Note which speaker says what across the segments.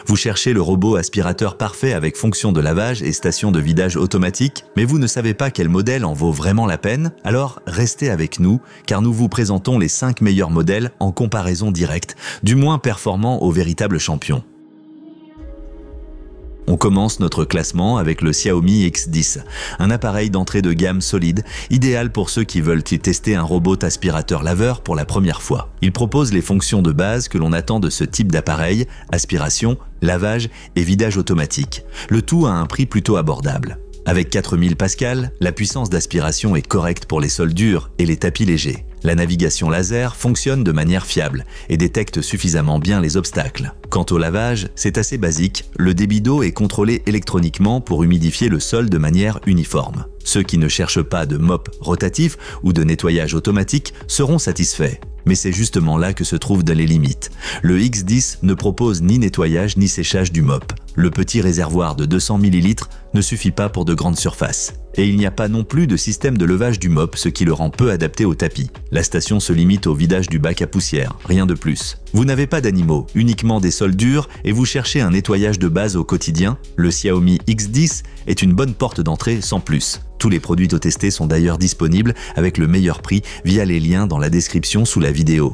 Speaker 1: Vous cherchez le robot aspirateur parfait avec fonction de lavage et station de vidage automatique, mais vous ne savez pas quel modèle en vaut vraiment la peine? Alors restez avec nous, car nous vous présentons les 5 meilleurs modèles en comparaison directe, du moins performants aux véritables champions. On commence notre classement avec le Xiaomi X10, un appareil d'entrée de gamme solide, idéal pour ceux qui veulent y tester un robot aspirateur-laveur pour la première fois. Il propose les fonctions de base que l'on attend de ce type d'appareil, aspiration, lavage et vidage automatique, le tout à un prix plutôt abordable. Avec 4000 pascal, la puissance d'aspiration est correcte pour les sols durs et les tapis légers. La navigation laser fonctionne de manière fiable et détecte suffisamment bien les obstacles. Quant au lavage, c'est assez basique, le débit d'eau est contrôlé électroniquement pour humidifier le sol de manière uniforme. Ceux qui ne cherchent pas de mop rotatif ou de nettoyage automatique seront satisfaits. Mais c'est justement là que se trouvent les limites. Le X10 ne propose ni nettoyage ni séchage du mop. Le petit réservoir de 200 ml ne suffit pas pour de grandes surfaces. Et il n'y a pas non plus de système de levage du mop, ce qui le rend peu adapté au tapis. La station se limite au vidage du bac à poussière, rien de plus. Vous n'avez pas d'animaux, uniquement des sols durs et vous cherchez un nettoyage de base au quotidien, le Xiaomi X10 est une bonne porte d'entrée sans plus. Tous les produits testés sont d'ailleurs disponibles avec le meilleur prix via les liens dans la description sous la vidéo.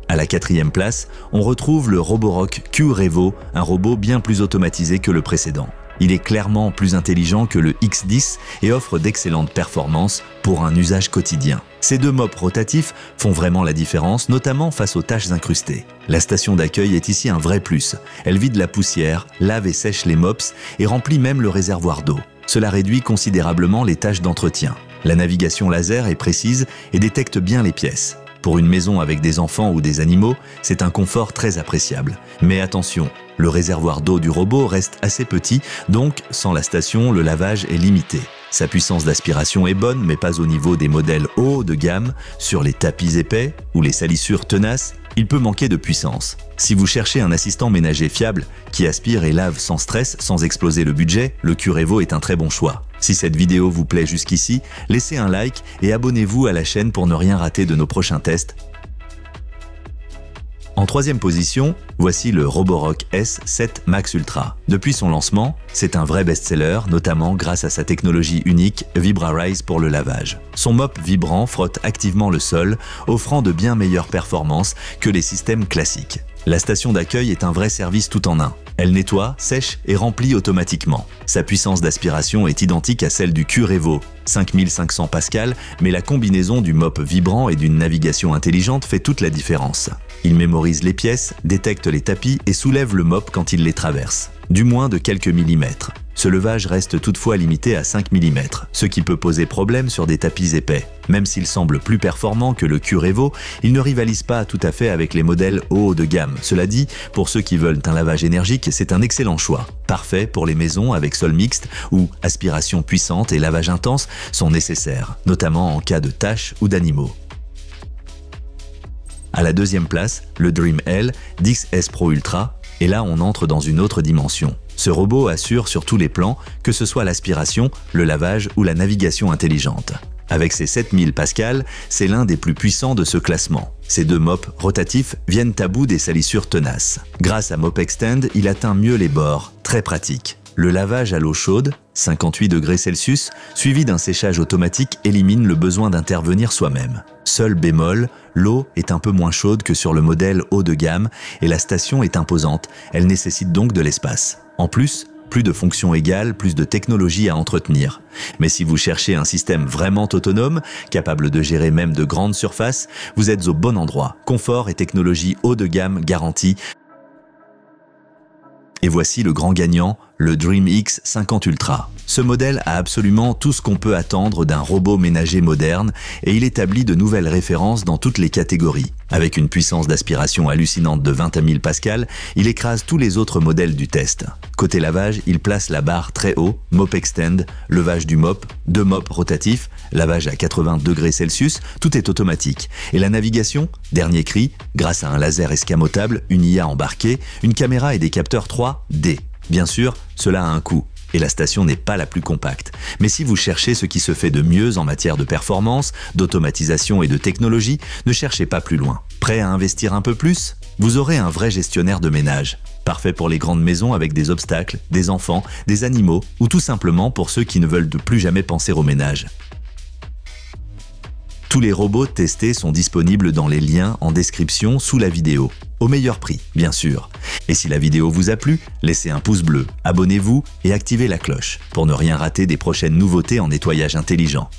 Speaker 1: À la 4e place, on retrouve le Roborock Q Revo, un robot bien plus automatisé que le précédent. Il est clairement plus intelligent que le X10 et offre d'excellentes performances pour un usage quotidien. Ces 2 mops rotatifs font vraiment la différence, notamment face aux taches incrustées. La station d'accueil est ici un vrai plus. Elle vide la poussière, lave et sèche les mops et remplit même le réservoir d'eau. Cela réduit considérablement les tâches d'entretien. La navigation laser est précise et détecte bien les pièces. Pour une maison avec des enfants ou des animaux, c'est un confort très appréciable. Mais attention, le réservoir d'eau du robot reste assez petit, donc sans la station, le lavage est limité. Sa puissance d'aspiration est bonne, mais pas au niveau des modèles haut de gamme. Sur les tapis épais ou les salissures tenaces, il peut manquer de puissance. Si vous cherchez un assistant ménager fiable qui aspire et lave sans stress, sans exploser le budget, le Q Revo est un très bon choix. Si cette vidéo vous plaît jusqu'ici, laissez un like et abonnez-vous à la chaîne pour ne rien rater de nos prochains tests. En 3e position, voici le Roborock S7 Max Ultra. Depuis son lancement, c'est un vrai best-seller, notamment grâce à sa technologie unique VibraRise pour le lavage. Son mop vibrant frotte activement le sol, offrant de bien meilleures performances que les systèmes classiques. La station d'accueil est un vrai service tout en un. Elle nettoie, sèche et remplit automatiquement. Sa puissance d'aspiration est identique à celle du Q Revo, 5500 pascal, mais la combinaison du mop vibrant et d'une navigation intelligente fait toute la différence. Il mémorise les pièces, détecte les tapis et soulève le mop quand il les traverse, du moins de quelques millimètres. Ce levage reste toutefois limité à 5 mm, ce qui peut poser problème sur des tapis épais. Même s'il semble plus performant que le Q Revo, il ne rivalise pas tout à fait avec les modèles haut de gamme. Cela dit, pour ceux qui veulent un lavage énergique, c'est un excellent choix. Parfait pour les maisons avec sol mixte où aspiration puissante et lavage intense sont nécessaires, notamment en cas de taches ou d'animaux. À la 2e place, le Dream L XS Pro Ultra, et là on entre dans une autre dimension. Ce robot assure sur tous les plans, que ce soit l'aspiration, le lavage ou la navigation intelligente. Avec ses 7000 pascal, c'est l'un des plus puissants de ce classement. Ces 2 mops rotatifs viennent à bout des salissures tenaces. Grâce à Mop Extend, il atteint mieux les bords, très pratique. Le lavage à l'eau chaude, 58 degrés Celsius, suivi d'un séchage automatique élimine le besoin d'intervenir soi-même. Seul bémol, l'eau est un peu moins chaude que sur le modèle haut de gamme et la station est imposante, elle nécessite donc de l'espace. En plus de fonctions égales, plus de technologie à entretenir. Mais si vous cherchez un système vraiment autonome, capable de gérer même de grandes surfaces, vous êtes au bon endroit. Confort et technologie haut de gamme garantie. Et voici le grand gagnant, le Dream X 50 Ultra. Ce modèle a absolument tout ce qu'on peut attendre d'un robot ménager moderne et il établit de nouvelles références dans toutes les catégories. Avec une puissance d'aspiration hallucinante de 20 000 pascal, il écrase tous les autres modèles du test. Côté lavage, il place la barre très haut, Mop Extend, levage du mop, 2 mops rotatifs, lavage à 80 degrés Celsius, tout est automatique. Et la navigation, dernier cri, grâce à un laser escamotable, une IA embarquée, une caméra et des capteurs 3D. Bien sûr, cela a un coût. Et la station n'est pas la plus compacte. Mais si vous cherchez ce qui se fait de mieux en matière de performance, d'automatisation et de technologie, ne cherchez pas plus loin. Prêt à investir un peu plus ? Vous aurez un vrai gestionnaire de ménage, parfait pour les grandes maisons avec des obstacles, des enfants, des animaux ou tout simplement pour ceux qui ne veulent plus jamais penser au ménage. Tous les robots testés sont disponibles dans les liens en description sous la vidéo, au meilleur prix, bien sûr. Et si la vidéo vous a plu, laissez un pouce bleu, abonnez-vous et activez la cloche pour ne rien rater des prochaines nouveautés en nettoyage intelligent.